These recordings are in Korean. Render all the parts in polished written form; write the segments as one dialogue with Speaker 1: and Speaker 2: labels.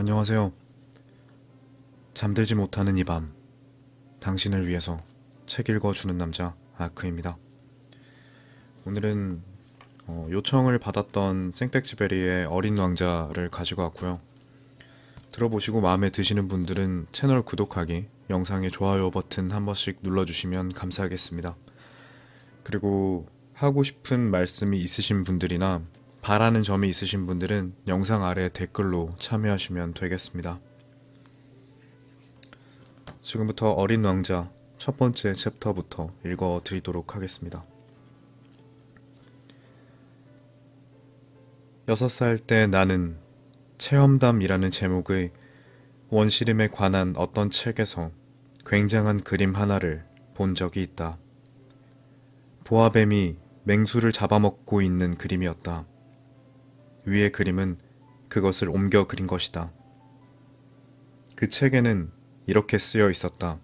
Speaker 1: 안녕하세요. 잠들지 못하는 이 밤, 당신을 위해서 책 읽어주는 남자 아크입니다. 오늘은 요청을 받았던 생텍쥐베리의 어린 왕자를 가지고 왔고요. 들어보시고 마음에 드시는 분들은 채널 구독하기, 영상의 좋아요 버튼 한 번씩 눌러주시면 감사하겠습니다. 그리고 하고 싶은 말씀이 있으신 분들이나 바라는 점이 있으신 분들은 영상 아래 댓글로 참여하시면 되겠습니다. 지금부터 어린 왕자 첫 번째 챕터부터 읽어드리도록 하겠습니다. 6살 때 나는 체험담이라는 제목의 원시림에 관한 어떤 책에서 굉장한 그림 하나를 본 적이 있다. 보아뱀이 맹수를 잡아먹고 있는 그림이었다. 위의 그림은 그것을 옮겨 그린 것이다. 그 책에는 이렇게 쓰여 있었다.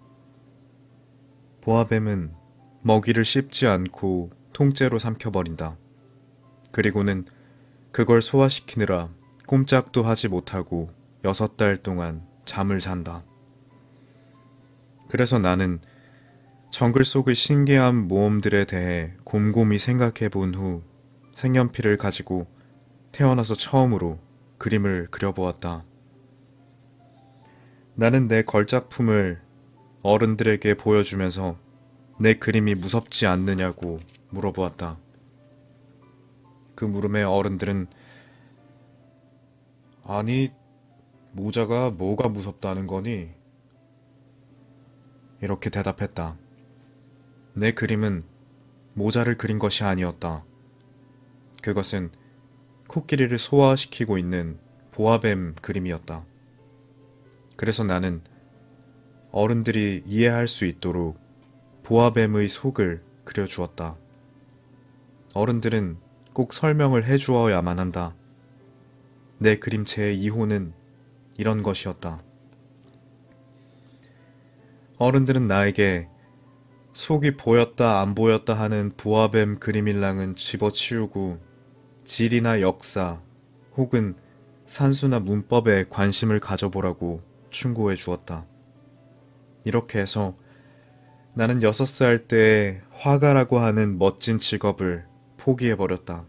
Speaker 1: 보아뱀은 먹이를 씹지 않고 통째로 삼켜버린다. 그리고는 그걸 소화시키느라 꼼짝도 하지 못하고 6달 동안 잠을 잔다. 그래서 나는 정글 속의 신기한 모험들에 대해 곰곰이 생각해 본 후 색연필을 가지고 태어나서 처음으로 그림을 그려보았다. 나는 내 걸작품을 어른들에게 보여주면서 내 그림이 무섭지 않느냐고 물어보았다. 그 물음에 어른들은 아니, 모자가 뭐가 무섭다는 거니? 이렇게 대답했다. 내 그림은 모자를 그린 것이 아니었다. 그것은 코끼리를 소화시키고 있는 보아뱀 그림이었다. 그래서 나는 어른들이 이해할 수 있도록 보아뱀의 속을 그려주었다. 어른들은 꼭 설명을 해주어야만 한다. 내 그림체의 이호는 이런 것이었다. 어른들은 나에게 속이 보였다 안 보였다 하는 보아뱀 그림일랑은 집어치우고 지리나 역사 혹은 산수나 문법에 관심을 가져보라고 충고해 주었다. 이렇게 해서 나는 6살 때 화가라고 하는 멋진 직업을 포기해버렸다.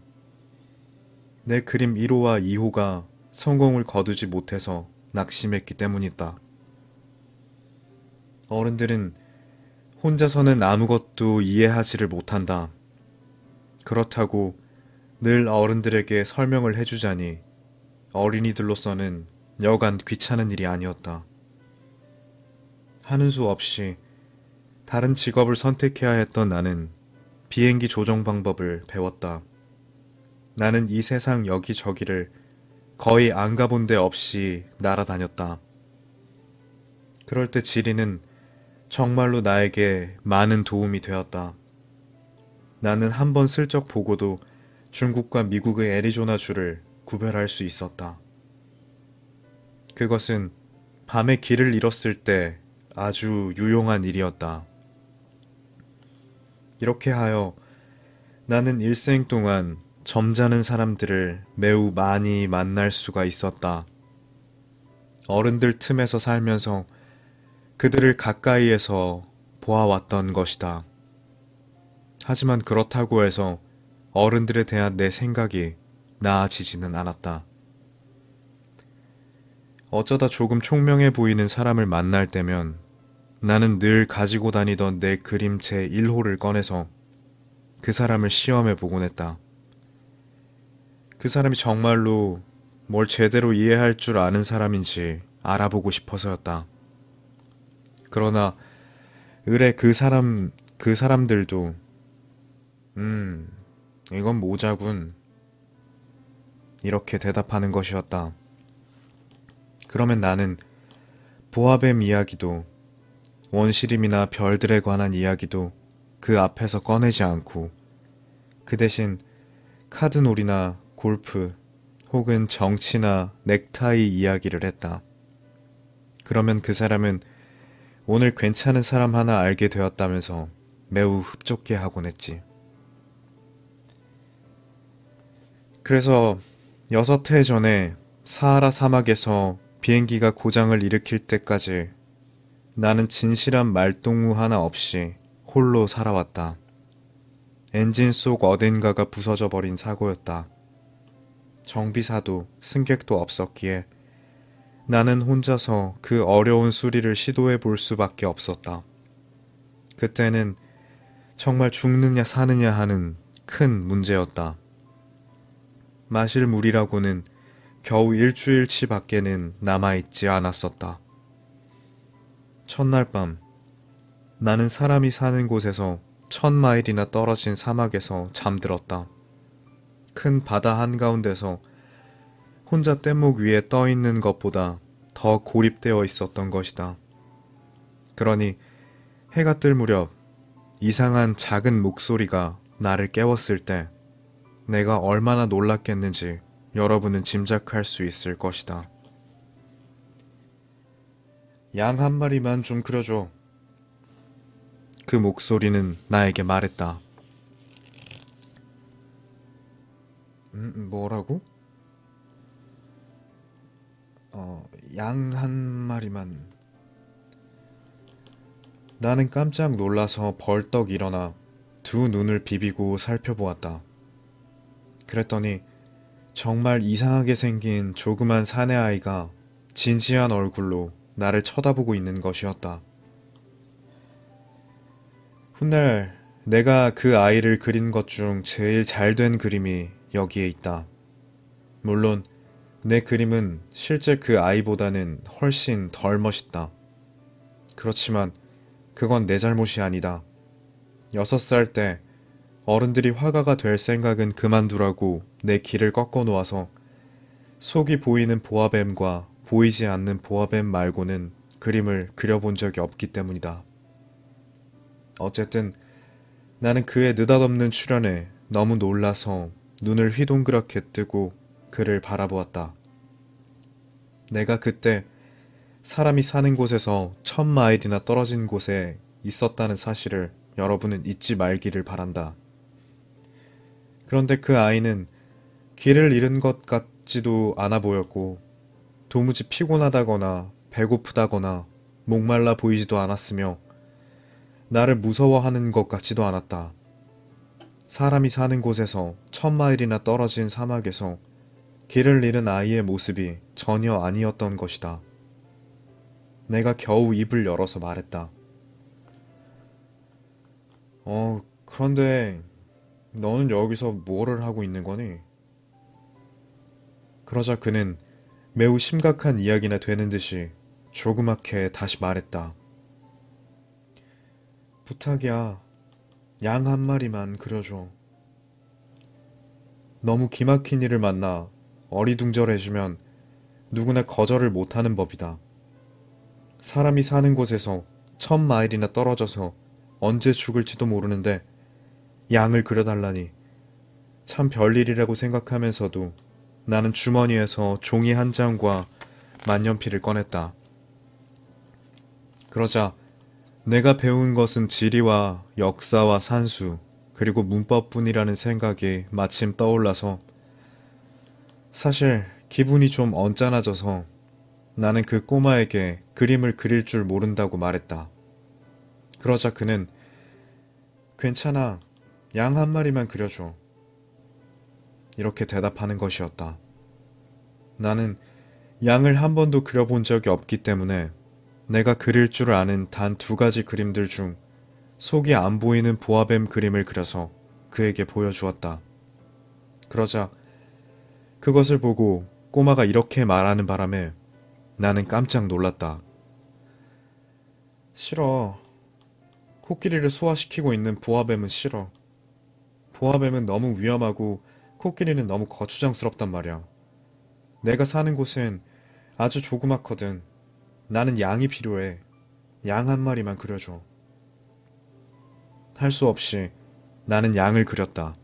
Speaker 1: 내 그림 1호와 2호가 성공을 거두지 못해서 낙심했기 때문이다. 어른들은 혼자서는 아무것도 이해하지를 못한다. 그렇다고 늘 어른들에게 설명을 해주자니 어린이들로서는 여간 귀찮은 일이 아니었다. 하는 수 없이 다른 직업을 선택해야 했던 나는 비행기 조종 방법을 배웠다. 나는 이 세상 여기저기를 거의 안 가본 데 없이 날아다녔다. 그럴 때 지리는 정말로 나에게 많은 도움이 되었다. 나는 한 번 슬쩍 보고도 중국과 미국의 애리조나주를 구별할 수 있었다. 그것은 밤에 길을 잃었을 때 아주 유용한 일이었다. 이렇게 하여 나는 일생 동안 점잖은 사람들을 매우 많이 만날 수가 있었다. 어른들 틈에서 살면서 그들을 가까이에서 보아왔던 것이다. 하지만 그렇다고 해서 어른들에 대한 내 생각이 나아지지는 않았다. 어쩌다 조금 총명해 보이는 사람을 만날 때면 나는 늘 가지고 다니던 내 그림체 1호를 꺼내서 그 사람을 시험해 보곤 했다. 그 사람이 정말로 뭘 제대로 이해할 줄 아는 사람인지 알아보고 싶어서였다. 그러나 의뢰 그 사람들도 이건 모자군. 이렇게 대답하는 것이었다. 그러면 나는 보아뱀 이야기도 원시림이나 별들에 관한 이야기도 그 앞에서 꺼내지 않고 그 대신 카드놀이나 골프 혹은 정치나 넥타이 이야기를 했다. 그러면 그 사람은 오늘 괜찮은 사람 하나 알게 되었다면서 매우 흡족해 하곤 했지. 그래서 6해 전에 사하라 사막에서 비행기가 고장을 일으킬 때까지 나는 진실한 말동무 하나 없이 홀로 살아왔다. 엔진 속 어딘가가 부서져 버린 사고였다. 정비사도 승객도 없었기에 나는 혼자서 그 어려운 수리를 시도해 볼 수밖에 없었다. 그때는 정말 죽느냐 사느냐 하는 큰 문제였다. 마실 물이라고는 겨우 일주일치 밖에는 남아있지 않았었다. 첫날 밤, 나는 사람이 사는 곳에서 1000마일이나 떨어진 사막에서 잠들었다. 큰 바다 한가운데서 혼자 뗏목 위에 떠있는 것보다 더 고립되어 있었던 것이다. 그러니 해가 뜰 무렵 이상한 작은 목소리가 나를 깨웠을 때 내가 얼마나 놀랐겠는지 여러분은 짐작할 수 있을 것이다. 양 한 마리만 좀 그려줘. 그 목소리는 나에게 말했다. 뭐라고? 양 한 마리만. 나는 깜짝 놀라서 벌떡 일어나 두 눈을 비비고 살펴보았다. 그랬더니 정말 이상하게 생긴 조그만 사내아이가 진지한 얼굴로 나를 쳐다보고 있는 것이었다. 훗날 내가 그 아이를 그린 것 중 제일 잘 된 그림이 여기에 있다. 물론 내 그림은 실제 그 아이보다는 훨씬 덜 멋있다. 그렇지만 그건 내 잘못이 아니다. 6살 때 어른들이 화가가 될 생각은 그만두라고 내 길을 꺾어 놓아서 속이 보이는 보아뱀과 보이지 않는 보아뱀 말고는 그림을 그려본 적이 없기 때문이다. 어쨌든 나는 그의 느닷없는 출현에 너무 놀라서 눈을 휘둥그렇게 뜨고 그를 바라보았다. 내가 그때 사람이 사는 곳에서 1000마일이나 떨어진 곳에 있었다는 사실을 여러분은 잊지 말기를 바란다. 그런데 그 아이는 길을 잃은 것 같지도 않아 보였고 도무지 피곤하다거나 배고프다거나 목말라 보이지도 않았으며 나를 무서워하는 것 같지도 않았다. 사람이 사는 곳에서 1000마일이나 떨어진 사막에서 길을 잃은 아이의 모습이 전혀 아니었던 것이다. 내가 겨우 입을 열어서 말했다. 그런데 너는 여기서 뭐를 하고 있는 거니? 그러자 그는 매우 심각한 이야기나 되는 듯이 조그맣게 다시 말했다. 부탁이야. 양 한 마리만 그려줘. 너무 기막힌 일을 만나 어리둥절해지면 누구나 거절을 못하는 법이다. 사람이 사는 곳에서 1000마일이나 떨어져서 언제 죽을지도 모르는데 양을 그려달라니 참 별일이라고 생각하면서도 나는 주머니에서 종이 한 장과 만년필을 꺼냈다. 그러자 내가 배운 것은 지리와 역사와 산수 그리고 문법뿐이라는 생각이 마침 떠올라서 사실 기분이 좀 언짢아져서 나는 그 꼬마에게 그림을 그릴 줄 모른다고 말했다. 그러자 그는 괜찮아. 양 한 마리만 그려줘. 이렇게 대답하는 것이었다. 나는 양을 한 번도 그려본 적이 없기 때문에 내가 그릴 줄 아는 단 2가지 그림들 중 속이 안 보이는 보아뱀 그림을 그려서 그에게 보여주었다. 그러자 그것을 보고 꼬마가 이렇게 말하는 바람에 나는 깜짝 놀랐다. 싫어. 코끼리를 소화시키고 있는 보아뱀은 싫어. 보아뱀은 너무 위험하고 코끼리는 너무 거추장스럽단 말이야. 내가 사는 곳은 아주 조그맣거든. 나는 양이 필요해. 양 한 마리만 그려줘. 할 수 없이 나는 양을 그렸다.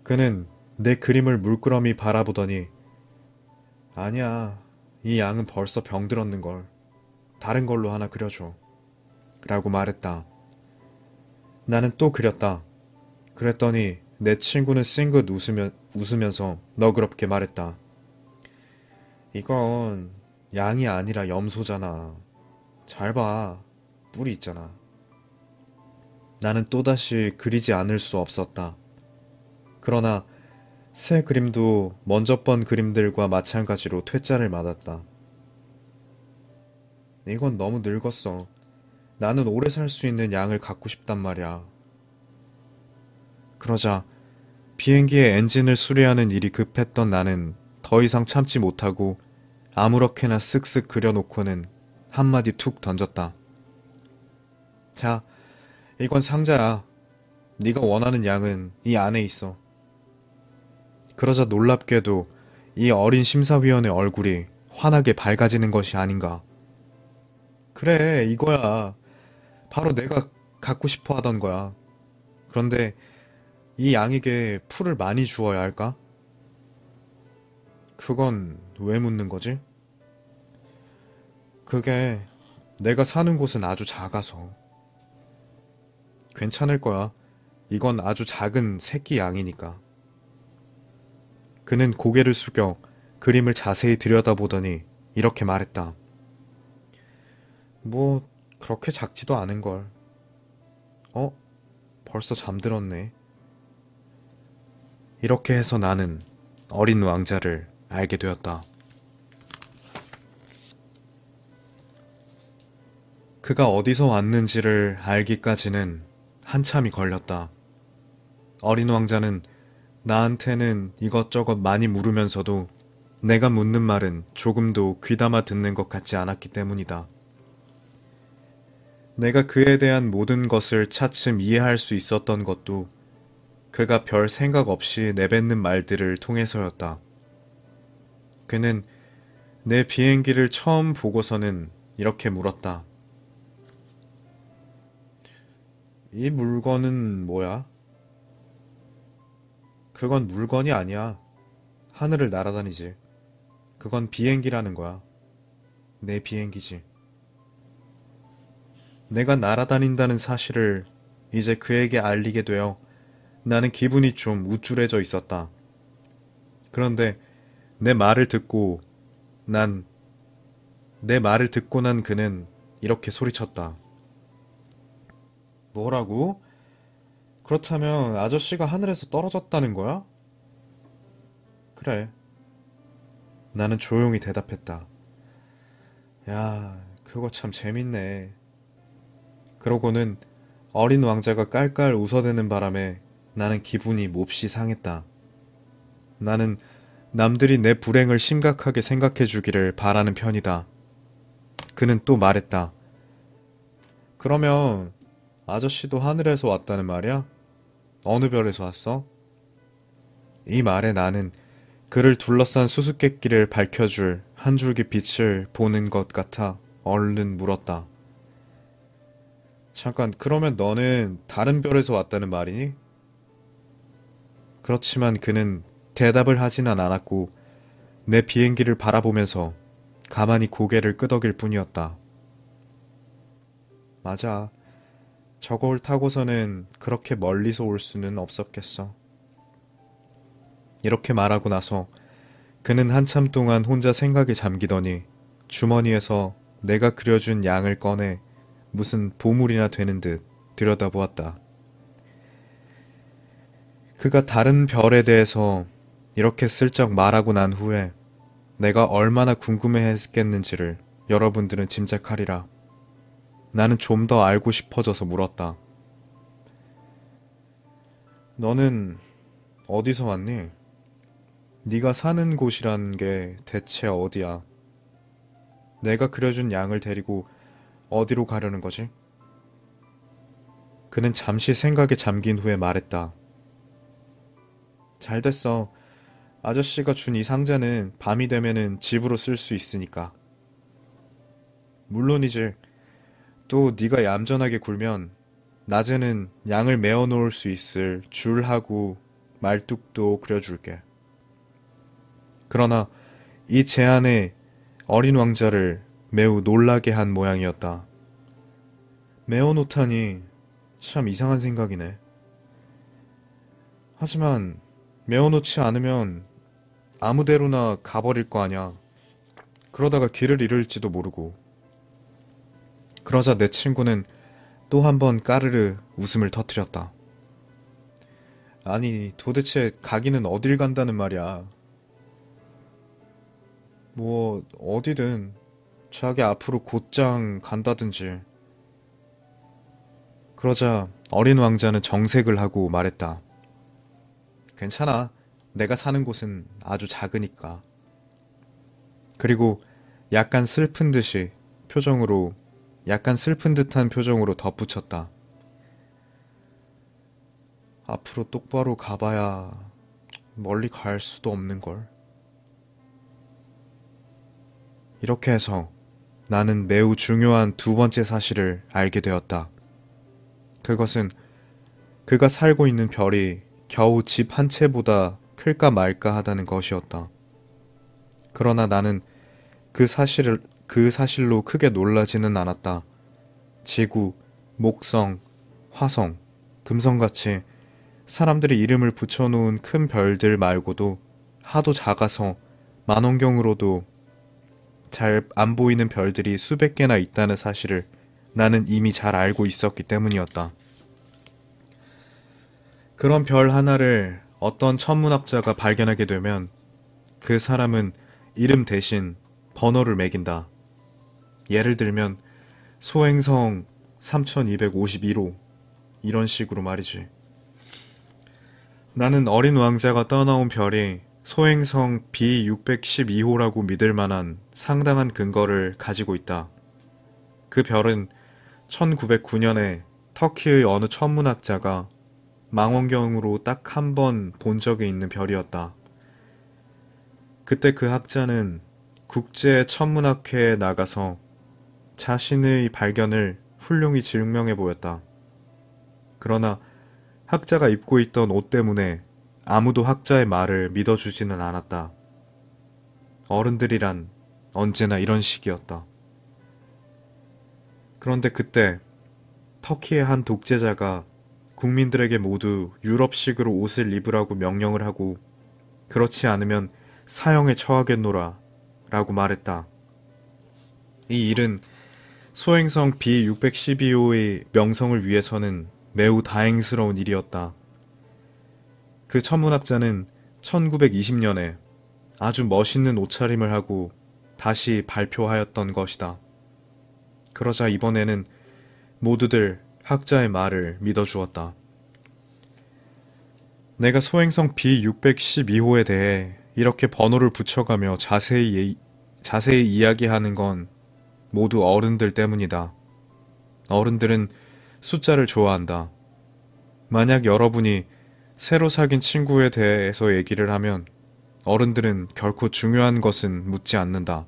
Speaker 1: 그는 내 그림을 물끄러미 바라보더니 아니야, 이 양은 벌써 병들었는걸. 다른 걸로 하나 그려줘. 라고 말했다. 나는 또 그렸다. 그랬더니 내 친구는 싱긋 웃으면서 너그럽게 말했다. 이건 양이 아니라 염소잖아. 잘 봐. 뿔이 있잖아. 나는 또다시 그리지 않을 수 없었다. 그러나 새 그림도 먼저 번 그림들과 마찬가지로 퇴짜를 맞았다. 이건 너무 늙었어. 나는 오래 살 수 있는 양을 갖고 싶단 말이야. 그러자 비행기의 엔진을 수리하는 일이 급했던 나는 더 이상 참지 못하고 아무렇게나 쓱쓱 그려놓고는 한마디 툭 던졌다. 자, 이건 상자야. 네가 원하는 양은 이 안에 있어. 그러자 놀랍게도 이 어린 심사위원의 얼굴이 환하게 밝아지는 것이 아닌가. 그래, 이거야. 바로 내가 갖고 싶어 하던 거야. 그런데 이 양에게 풀을 많이 주어야 할까? 그건 왜 묻는 거지? 그게 내가 사는 곳은 아주 작아서. 괜찮을 거야. 이건 아주 작은 새끼 양이니까. 그는 고개를 숙여 그림을 자세히 들여다보더니 이렇게 말했다. 뭐, 그렇게 작지도 않은걸. 어? 벌써 잠들었네. 이렇게 해서 나는 어린 왕자를 알게 되었다. 그가 어디서 왔는지를 알기까지는 한참이 걸렸다. 어린 왕자는 나한테는 이것저것 많이 물으면서도 내가 묻는 말은 조금도 귀담아 듣는 것 같지 않았기 때문이다. 내가 그에 대한 모든 것을 차츰 이해할 수 있었던 것도 그가 별 생각 없이 내뱉는 말들을 통해서였다. 그는 내 비행기를 처음 보고서는 이렇게 물었다. 이 물건은 뭐야? 그건 물건이 아니야. 하늘을 날아다니지. 그건 비행기라는 거야. 내 비행기지. 내가 날아다닌다는 사실을 이제 그에게 알리게 되어 나는 기분이 좀 우쭐해져 있었다. 그런데 내 말을 듣고 난, 내 말을 듣고 난 그는 이렇게 소리쳤다. 뭐라고? 그렇다면 아저씨가 하늘에서 떨어졌다는 거야? 그래. 나는 조용히 대답했다. 야, 그거 참 재밌네. 그러고는 어린 왕자가 깔깔 웃어대는 바람에 나는 기분이 몹시 상했다. 나는 남들이 내 불행을 심각하게 생각해 주기를 바라는 편이다. 그는 또 말했다. 그러면 아저씨도 하늘에서 왔다는 말이야? 어느 별에서 왔어? 이 말에 나는 그를 둘러싼 수수께끼를 밝혀줄 한 줄기 빛을 보는 것 같아 얼른 물었다. 잠깐, 그러면 너는 다른 별에서 왔다는 말이니? 그렇지만 그는 대답을 하지는 않았고 내 비행기를 바라보면서 가만히 고개를 끄덕일 뿐이었다. 맞아. 저걸 타고서는 그렇게 멀리서 올 수는 없었겠어. 이렇게 말하고 나서 그는 한참 동안 혼자 생각에 잠기더니 주머니에서 내가 그려준 양을 꺼내 무슨 보물이나 되는 듯 들여다보았다. 그가 다른 별에 대해서 이렇게 슬쩍 말하고 난 후에 내가 얼마나 궁금해했겠는지를 여러분들은 짐작하리라. 나는 좀 더 알고 싶어져서 물었다. 너는 어디서 왔니? 네가 사는 곳이란 게 대체 어디야? 내가 그려준 양을 데리고 어디로 가려는 거지? 그는 잠시 생각에 잠긴 후에 말했다. 잘 됐어. 아저씨가 준 이 상자는 밤이 되면은 집으로 쓸 수 있으니까. 물론이지. 또 네가 얌전하게 굴면 낮에는 양을 메어 놓을 수 있을 줄하고 말뚝도 그려줄게. 그러나 이 제안에 어린 왕자를 매우 놀라게 한 모양이었다. 메어 놓다니 참 이상한 생각이네. 하지만 메어 놓지 않으면 아무데로나 가버릴 거 아냐. 그러다가 길을 잃을지도 모르고. 그러자 내 친구는 또 한 번 까르르 웃음을 터뜨렸다. 아니, 도대체 가기는 어딜 간다는 말이야. 뭐, 어디든 자기 앞으로 곧장 간다든지. 그러자 어린 왕자는 정색을 하고 말했다. 괜찮아. 내가 사는 곳은 아주 작으니까. 그리고 약간 슬픈 듯한 표정으로 덧붙였다. 앞으로 똑바로 가봐야 멀리 갈 수도 없는걸. 이렇게 해서 나는 매우 중요한 두 번째 사실을 알게 되었다. 그것은 그가 살고 있는 별이 겨우 집 한 채보다 클까 말까 하다는 것이었다. 그러나 나는 그 사실로 크게 놀라지는 않았다. 지구, 목성, 화성, 금성같이 사람들이 이름을 붙여놓은 큰 별들 말고도 하도 작아서 만원경으로도 잘 안 보이는 별들이 수백 개나 있다는 사실을 나는 이미 잘 알고 있었기 때문이었다. 그런 별 하나를 어떤 천문학자가 발견하게 되면 그 사람은 이름 대신 번호를 매긴다. 예를 들면 소행성 3251호 이런 식으로 말이지. 나는 어린 왕자가 떠나온 별이 소행성 B612호라고 믿을 만한 상당한 근거를 가지고 있다. 그 별은 1909년에 터키의 어느 천문학자가 망원경으로 딱 한 번 본 적이 있는 별이었다. 그때 그 학자는 국제 천문학회에 나가서 자신의 발견을 훌륭히 증명해 보였다. 그러나 학자가 입고 있던 옷 때문에 아무도 학자의 말을 믿어주지는 않았다. 어른들이란 언제나 이런 식이었다. 그런데 그때 터키의 한 독재자가 국민들에게 모두 유럽식으로 옷을 입으라고 명령을 하고 그렇지 않으면 사형에 처하겠노라 라고 말했다. 이 일은 소행성 B612호의 명성을 위해서는 매우 다행스러운 일이었다. 그 천문학자는 1920년에 아주 멋있는 옷차림을 하고 다시 발표하였던 것이다. 그러자 이번에는 모두들 학자의 말을 믿어주었다. 내가 소행성 B612호에 대해 이렇게 번호를 붙여가며 자세히 이야기하는 건 모두 어른들 때문이다. 어른들은 숫자를 좋아한다. 만약 여러분이 새로 사귄 친구에 대해서 얘기를 하면 어른들은 결코 중요한 것은 묻지 않는다.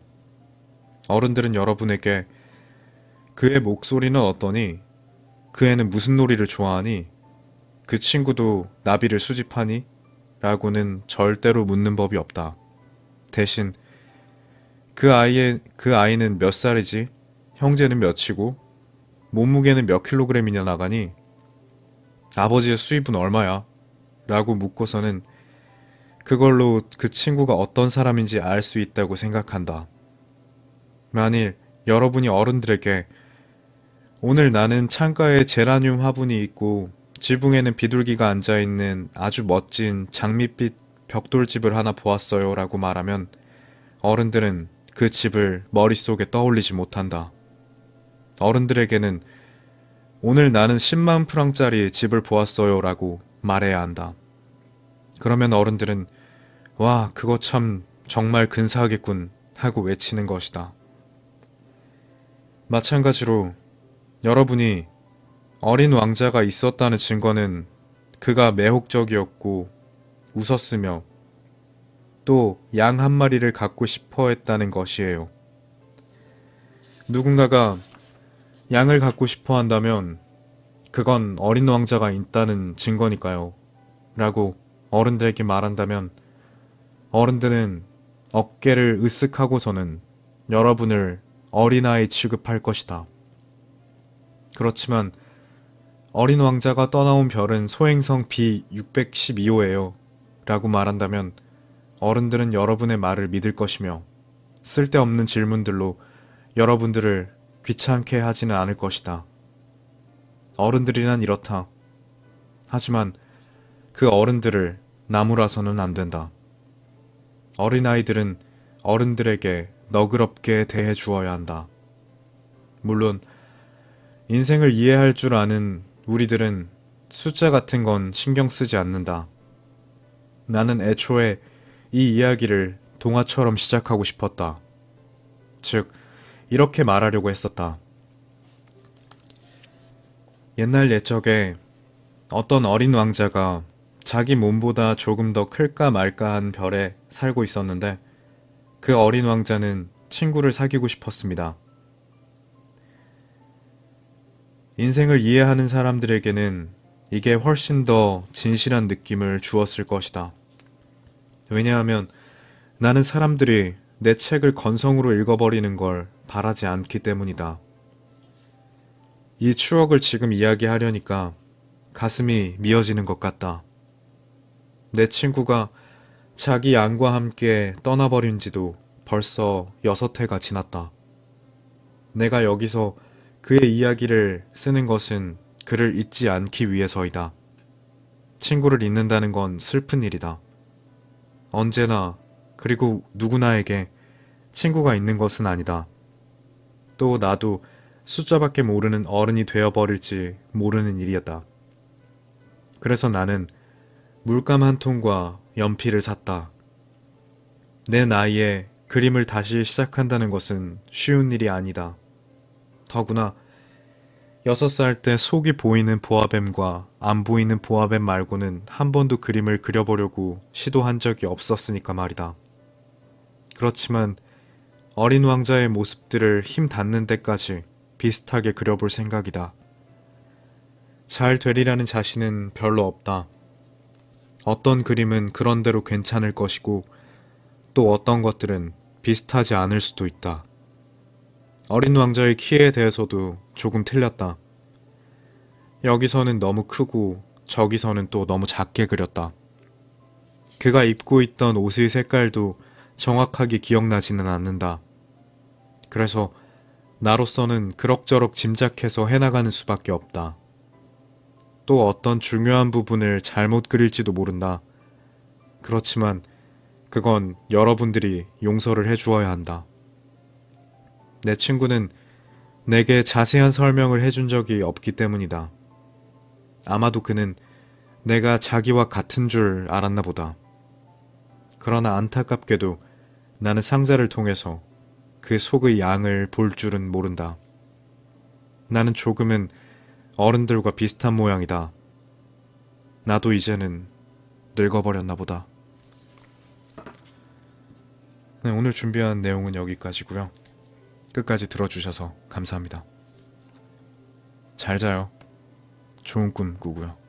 Speaker 1: 어른들은 여러분에게 그의 목소리는 어떠니? 그 애는 무슨 놀이를 좋아하니? 그 친구도 나비를 수집하니? 라고는 절대로 묻는 법이 없다. 대신 그 아이는 몇 살이지? 형제는 몇이고? 몸무게는 몇 킬로그램이나 나가니? 아버지의 수입은 얼마야? 라고 묻고서는 그걸로 그 친구가 어떤 사람인지 알 수 있다고 생각한다. 만일 여러분이 어른들에게 오늘 나는 창가에 제라늄 화분이 있고 지붕에는 비둘기가 앉아있는 아주 멋진 장밋빛 벽돌집을 하나 보았어요 라고 말하면 어른들은 그 집을 머릿속에 떠올리지 못한다. 어른들에게는 오늘 나는 10만 프랑짜리 집을 보았어요 라고 말해야 한다. 그러면 어른들은 와, 그거 참 정말 근사하겠군 하고 외치는 것이다. 마찬가지로 여러분이 어린 왕자가 있었다는 증거는 그가 매혹적이었고 웃었으며 또 양 한 마리를 갖고 싶어 했다는 것이에요. 누군가가 양을 갖고 싶어 한다면 그건 어린 왕자가 있다는 증거니까요. 라고 어른들에게 말한다면 어른들은 어깨를 으쓱하고서는 여러분을 어린아이 취급할 것이다. 그렇지만 어린 왕자가 떠나온 별은 소행성 B612호예요. 라고 말한다면 어른들은 여러분의 말을 믿을 것이며 쓸데없는 질문들로 여러분들을 귀찮게 하지는 않을 것이다. 어른들이란 이렇다. 하지만 그 어른들을 나무라서는 안 된다. 어린아이들은 어른들에게 너그럽게 대해 주어야 한다. 물론 인생을 이해할 줄 아는 우리들은 숫자 같은 건 신경 쓰지 않는다. 나는 애초에 이 이야기를 동화처럼 시작하고 싶었다. 즉, 이렇게 말하려고 했었다. 옛날 옛적에 어떤 어린 왕자가 자기 몸보다 조금 더 클까 말까한 별에 살고 있었는데 그 어린 왕자는 친구를 사귀고 싶었습니다. 인생을 이해하는 사람들에게는 이게 훨씬 더 진실한 느낌을 주었을 것이다. 왜냐하면 나는 사람들이 내 책을 건성으로 읽어버리는 걸 바라지 않기 때문이다. 이 추억을 지금 이야기하려니까 가슴이 미어지는 것 같다. 내 친구가 자기 양과 함께 떠나버린 지도 벌써 6해가 지났다. 내가 여기서 그의 이야기를 쓰는 것은 그를 잊지 않기 위해서이다. 친구를 잊는다는 건 슬픈 일이다. 언제나 그리고 누구나에게 친구가 있는 것은 아니다. 또 나도 숫자밖에 모르는 어른이 되어버릴지 모르는 일이었다. 그래서 나는 물감 한 통과 연필을 샀다. 내 나이에 그림을 다시 시작한다는 것은 쉬운 일이 아니다. 더구나 6살 때 속이 보이는 보아뱀과 안 보이는 보아뱀 말고는 한 번도 그림을 그려보려고 시도한 적이 없었으니까 말이다. 그렇지만 어린 왕자의 모습들을 힘 닿는 데까지 비슷하게 그려볼 생각이다. 잘 되리라는 자신은 별로 없다. 어떤 그림은 그런대로 괜찮을 것이고 또 어떤 것들은 비슷하지 않을 수도 있다. 어린 왕자의 키에 대해서도 조금 틀렸다. 여기서는 너무 크고 저기서는 또 너무 작게 그렸다. 그가 입고 있던 옷의 색깔도 정확하게 기억나지는 않는다. 그래서 나로서는 그럭저럭 짐작해서 해나가는 수밖에 없다. 또 어떤 중요한 부분을 잘못 그릴지도 모른다. 그렇지만 그건 여러분들이 용서를 해주어야 한다. 내 친구는 내게 자세한 설명을 해준 적이 없기 때문이다. 아마도 그는 내가 자기와 같은 줄 알았나 보다. 그러나 안타깝게도 나는 상자를 통해서 그 속의 양을 볼 줄은 모른다. 나는 조금은 어른들과 비슷한 모양이다. 나도 이제는 늙어버렸나 보다. 네, 오늘 준비한 내용은 여기까지고요. 끝까지 들어주셔서 감사합니다. 잘 자요. 좋은 꿈 꾸고요.